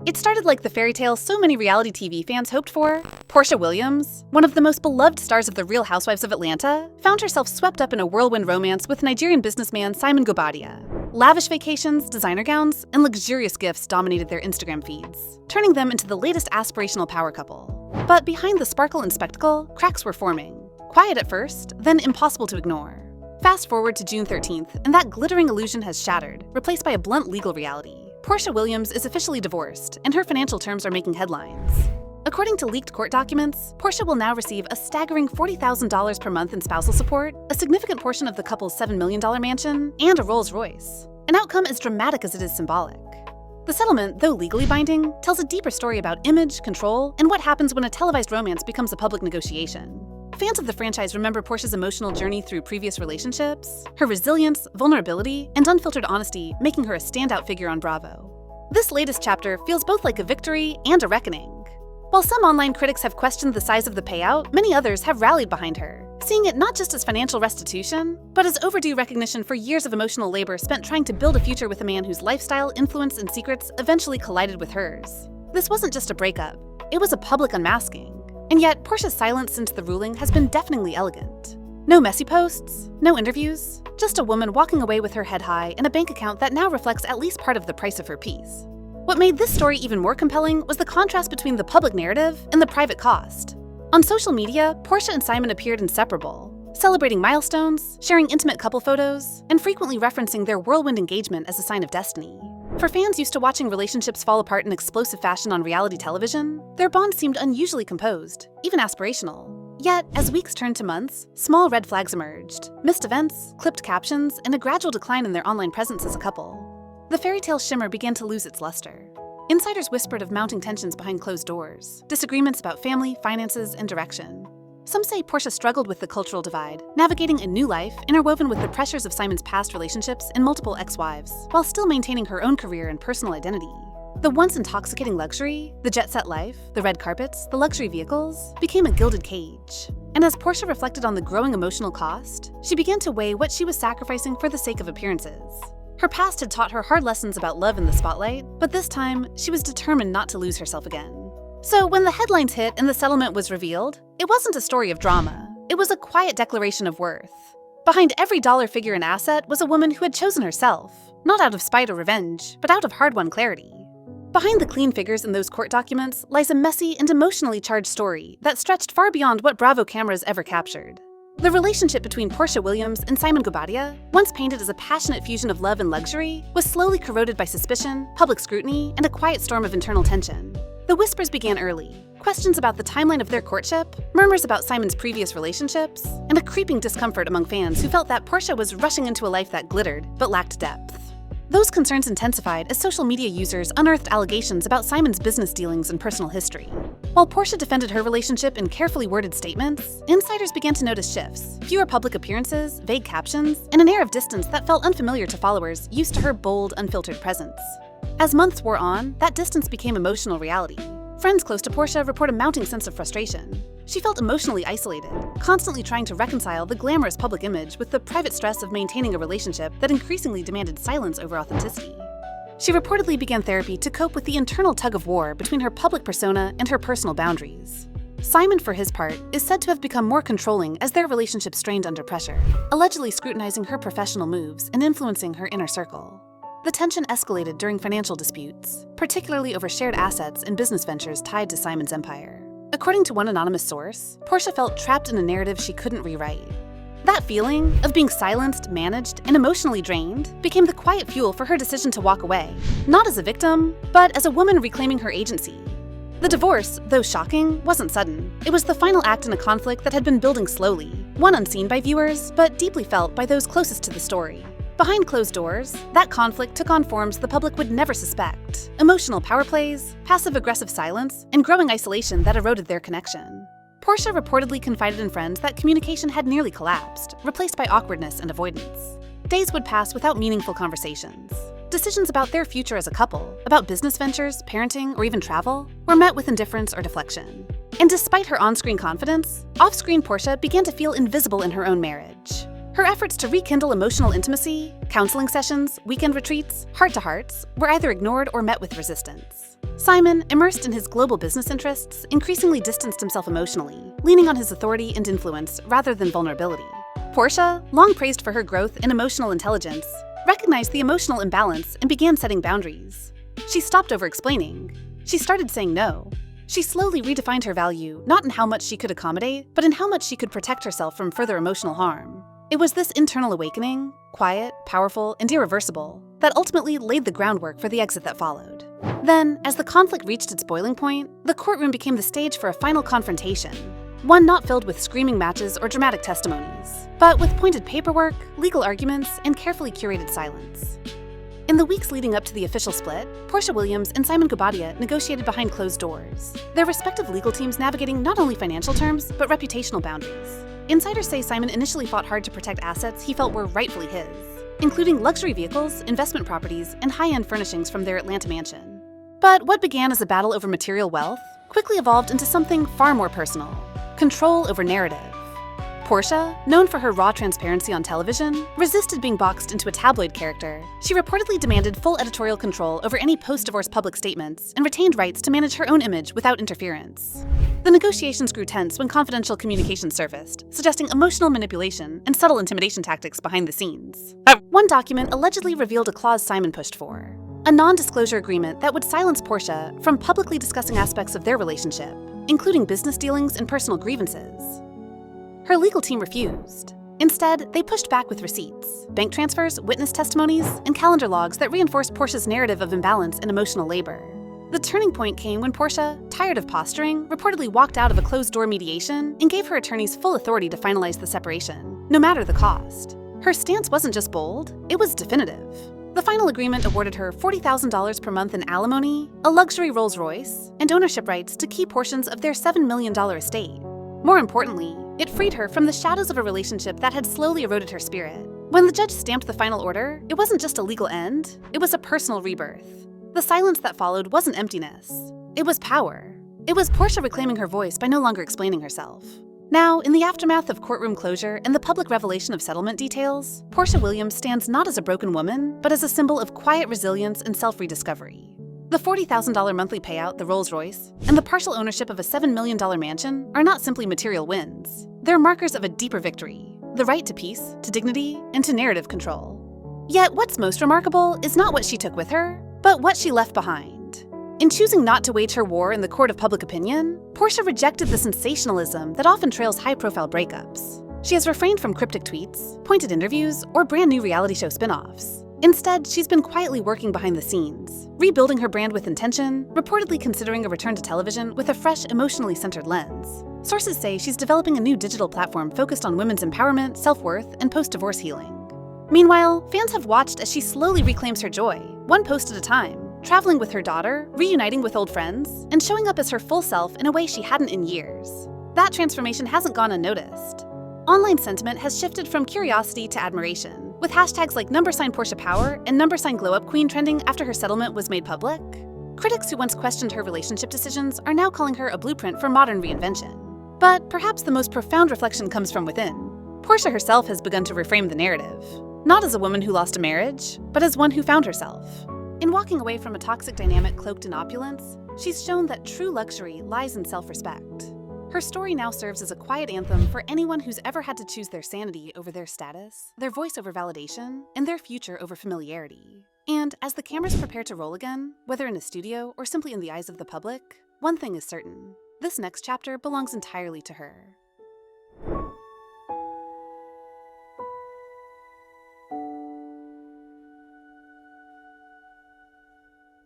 It started like the fairy tale so many reality TV fans hoped for. Porsha Williams, one of the most beloved stars of The Real Housewives of Atlanta, found herself swept up in a whirlwind romance with Nigerian businessman Simon Gobadia. Lavish vacations, designer gowns, and luxurious gifts dominated their Instagram feeds, turning them into the latest aspirational power couple. But behind the sparkle and spectacle, cracks were forming. Quiet at first, then impossible to ignore. Fast forward to June 13th, and that glittering illusion has shattered, replaced by a blunt legal reality. Porsha Williams is officially divorced, and her financial terms are making headlines. According to leaked court documents, Porsha will now receive a staggering $40,000 per month in spousal support, a significant portion of the couple's $7 million mansion, and a Rolls Royce. An outcome as dramatic as it is symbolic. The settlement, though legally binding, tells a deeper story about image, control, and what happens when a televised romance becomes a public negotiation. Fans of the franchise remember Porsha's emotional journey through previous relationships, her resilience, vulnerability, and unfiltered honesty, making her a standout figure on Bravo. This latest chapter feels both like a victory and a reckoning. While some online critics have questioned the size of the payout, many others have rallied behind her, seeing it not just as financial restitution, but as overdue recognition for years of emotional labor spent trying to build a future with a man whose lifestyle, influence, and secrets eventually collided with hers. This wasn't just a breakup, it was a public unmasking. And yet, Porsha's silence since the ruling has been deafeningly elegant. No messy posts, no interviews, just a woman walking away with her head high and a bank account that now reflects at least part of the price of her peace. What made this story even more compelling was the contrast between the public narrative and the private cost. On social media, Porsha and Simon appeared inseparable, celebrating milestones, sharing intimate couple photos, and frequently referencing their whirlwind engagement as a sign of destiny. For fans used to watching relationships fall apart in explosive fashion on reality television, their bond seemed unusually composed, even aspirational. Yet, as weeks turned to months, small red flags emerged, missed events, clipped captions, and a gradual decline in their online presence as a couple. The fairy tale shimmer began to lose its luster. Insiders whispered of mounting tensions behind closed doors, disagreements about family, finances, and direction. Some say Porsha struggled with the cultural divide, navigating a new life interwoven with the pressures of Simon's past relationships and multiple ex-wives, while still maintaining her own career and personal identity. The once intoxicating luxury, the jet-set life, the red carpets, the luxury vehicles, became a gilded cage. And as Porsha reflected on the growing emotional cost, she began to weigh what she was sacrificing for the sake of appearances. Her past had taught her hard lessons about love in the spotlight, but this time, she was determined not to lose herself again. So when the headlines hit and the settlement was revealed, it wasn't a story of drama. It was a quiet declaration of worth. Behind every dollar figure and asset was a woman who had chosen herself, not out of spite or revenge, but out of hard-won clarity. Behind the clean figures in those court documents lies a messy and emotionally charged story that stretched far beyond what Bravo cameras ever captured. The relationship between Porsha Williams and Simon Gobadia, once painted as a passionate fusion of love and luxury, was slowly corroded by suspicion, public scrutiny, and a quiet storm of internal tension. The whispers began early. Questions about the timeline of their courtship, murmurs about Simon's previous relationships, and a creeping discomfort among fans who felt that Porsha was rushing into a life that glittered but lacked depth. Those concerns intensified as social media users unearthed allegations about Simon's business dealings and personal history. While Porsha defended her relationship in carefully worded statements, insiders began to notice shifts, fewer public appearances, vague captions, and an air of distance that felt unfamiliar to followers used to her bold, unfiltered presence. As months wore on, that distance became emotional reality. Friends close to Porsha report a mounting sense of frustration. She felt emotionally isolated, constantly trying to reconcile the glamorous public image with the private stress of maintaining a relationship that increasingly demanded silence over authenticity. She reportedly began therapy to cope with the internal tug-of-war between her public persona and her personal boundaries. Simon, for his part, is said to have become more controlling as their relationship strained under pressure, allegedly scrutinizing her professional moves and influencing her inner circle. The tension escalated during financial disputes, particularly over shared assets and business ventures tied to Simon's empire. According to one anonymous source, Porsha felt trapped in a narrative she couldn't rewrite. That feeling of being silenced, managed, and emotionally drained became the quiet fuel for her decision to walk away, not as a victim, but as a woman reclaiming her agency. The divorce, though shocking, wasn't sudden. It was the final act in a conflict that had been building slowly, one unseen by viewers, but deeply felt by those closest to the story. Behind closed doors, that conflict took on forms the public would never suspect. Emotional power plays, passive-aggressive silence, and growing isolation that eroded their connection. Porsha reportedly confided in friends that communication had nearly collapsed, replaced by awkwardness and avoidance. Days would pass without meaningful conversations. Decisions about their future as a couple, about business ventures, parenting, or even travel, were met with indifference or deflection. And despite her on-screen confidence, off-screen Porsha began to feel invisible in her own marriage. Her efforts to rekindle emotional intimacy, counseling sessions, weekend retreats, heart-to-hearts, were either ignored or met with resistance. Simon, immersed in his global business interests, increasingly distanced himself emotionally, leaning on his authority and influence rather than vulnerability. Porsha, long praised for her growth in emotional intelligence, recognized the emotional imbalance and began setting boundaries. She stopped over-explaining. She started saying no. She slowly redefined her value, not in how much she could accommodate, but in how much she could protect herself from further emotional harm. It was this internal awakening, quiet, powerful, and irreversible, that ultimately laid the groundwork for the exit that followed. Then, as the conflict reached its boiling point, the courtroom became the stage for a final confrontation. One not filled with screaming matches or dramatic testimonies, but with pointed paperwork, legal arguments, and carefully curated silence. In the weeks leading up to the official split, Porsha Williams and Simon Guobadia negotiated behind closed doors, their respective legal teams navigating not only financial terms, but reputational boundaries. Insiders say Simon initially fought hard to protect assets he felt were rightfully his, including luxury vehicles, investment properties, and high-end furnishings from their Atlanta mansion. But what began as a battle over material wealth quickly evolved into something far more personal: control over narrative. Porsha, known for her raw transparency on television, resisted being boxed into a tabloid character. She reportedly demanded full editorial control over any post-divorce public statements and retained rights to manage her own image without interference. The negotiations grew tense when confidential communication surfaced, suggesting emotional manipulation and subtle intimidation tactics behind the scenes. One document allegedly revealed a clause Simon pushed for: a non-disclosure agreement that would silence Porsha from publicly discussing aspects of their relationship, including business dealings and personal grievances. Her legal team refused. Instead, they pushed back with receipts, bank transfers, witness testimonies, and calendar logs that reinforced Porsha's narrative of imbalance and emotional labor. The turning point came when Porsha, tired of posturing, reportedly walked out of a closed-door mediation and gave her attorneys full authority to finalize the separation, no matter the cost. Her stance wasn't just bold, it was definitive. The final agreement awarded her $40,000 per month in alimony, a luxury Rolls Royce, and ownership rights to key portions of their $7 million estate. More importantly, it freed her from the shadows of a relationship that had slowly eroded her spirit. When the judge stamped the final order, it wasn't just a legal end, it was a personal rebirth. The silence that followed wasn't emptiness, it was power. It was Porsha reclaiming her voice by no longer explaining herself. Now, in the aftermath of courtroom closure and the public revelation of settlement details, Porsha Williams stands not as a broken woman, but as a symbol of quiet resilience and self-rediscovery. The $40,000 monthly payout, the Rolls Royce, and the partial ownership of a $7 million mansion are not simply material wins. They're markers of a deeper victory: the right to peace, to dignity, and to narrative control. Yet what's most remarkable is not what she took with her, but what she left behind. In choosing not to wage her war in the court of public opinion, Porsha rejected the sensationalism that often trails high-profile breakups. She has refrained from cryptic tweets, pointed interviews, or brand-new reality show spin-offs. Instead, she's been quietly working behind the scenes, rebuilding her brand with intention, reportedly considering a return to television with a fresh, emotionally centered lens. Sources say she's developing a new digital platform focused on women's empowerment, self-worth, and post-divorce healing. Meanwhile, fans have watched as she slowly reclaims her joy, one post at a time, traveling with her daughter, reuniting with old friends, and showing up as her full self in a way she hadn't in years. That transformation hasn't gone unnoticed. Online sentiment has shifted from curiosity to admiration, with hashtags like #PorshaPower and #GlowUpQueen trending after her settlement was made public. Critics who once questioned her relationship decisions are now calling her a blueprint for modern reinvention. But perhaps the most profound reflection comes from within. Porsha herself has begun to reframe the narrative, not as a woman who lost a marriage, but as one who found herself. In walking away from a toxic dynamic cloaked in opulence, she's shown that true luxury lies in self-respect. Her story now serves as a quiet anthem for anyone who's ever had to choose their sanity over their status, their voice over validation, and their future over familiarity. And as the cameras prepare to roll again, whether in a studio or simply in the eyes of the public, one thing is certain: this next chapter belongs entirely to her.